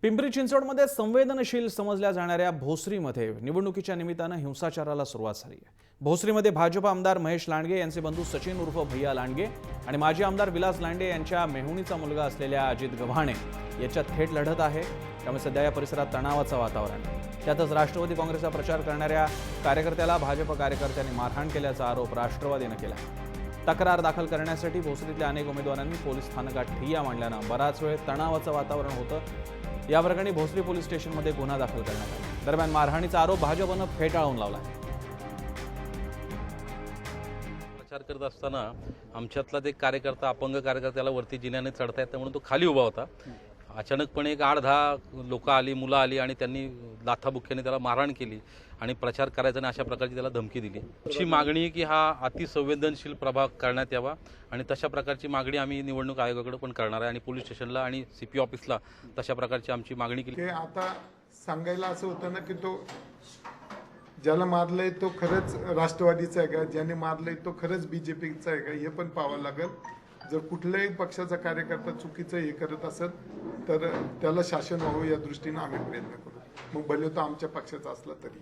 पिंपरी चिंचवडमध्ये संवेदनशील समजल्या जाणाऱ्या भोसरीमध्ये निवडणुकीच्या निमित्तानं हिंसाचाराला सुरुवात झाली आहे। भोसरीमध्ये भाजप आमदार महेश लांडगे यांचे बंधू सचिन उर्फ भैया लांडगे आणि माजी आमदार विलास लांडगे यांच्या मेहुणीचा मुलगा असलेल्या अजित गव्हाणे याच्यात थेट लढत आहे। त्यामुळे सध्या या परिसरात तणावाचं वातावरण आहे। त्यातच राष्ट्रवादी काँग्रेसचा प्रचार करणाऱ्या कार्यकर्त्याला भाजप कार्यकर्त्यांनी मारहाण केल्याचा आरोप राष्ट्रवादीनं केला। तक्रार दाखल करण्यासाठी भोसरीतल्या अनेक उमेदवारांनी पोलीस स्थानकात ठिय्या मांडल्यानं बराच वेळ तणावाचं वातावरण होतं। या प्रकरणी भोसरी पोलीस स्टेशनमध्ये गुन्हा दाखल करण्यात आला। दरम्यान मारहाणीचा आरोप भाजपनं फेटाळून लावला। प्रचार करत असताना आमच्यातला एक कार्यकर्ता अपंग कार्यकर्त्याला वरती जिन्याने चढता येतं म्हणून तो खाली उभा होता। अचानकपणे एक 8-10 लोक आली, मुलं आली आणि त्यांनी लाथाबुक्क्याने त्याला मारहाण केली आणि प्रचार करायचा आणि अशा प्रकारची त्याला धमकी दिली। अशी मागणी आहे की हा अतिसंवेदनशील प्रभाग करण्यात यावा आणि तशा प्रकारची मागणी आम्ही निवडणूक आयोगाकडे पण करणार आहे आणि पोलीस स्टेशनला आणि सीपी ऑफिसला तशा प्रकारची आमची मागणी केली। आता सांगायला असं होतं ना की तो ज्याला मारलंय तो खरंच राष्ट्रवादीचा आहे का, ज्याने मारलंय तो खरंच बीजेपीचा आहे का, हे पण पाहावं लागेल। जर कुठल्याही पक्षाचा कार्यकर्ता चुकीचं हे करत असेल तर त्याला शासन व्हावं या दृष्टीने आम्ही प्रयत्न करू, मग भले तो आमच्या पक्षाचा असला तरी।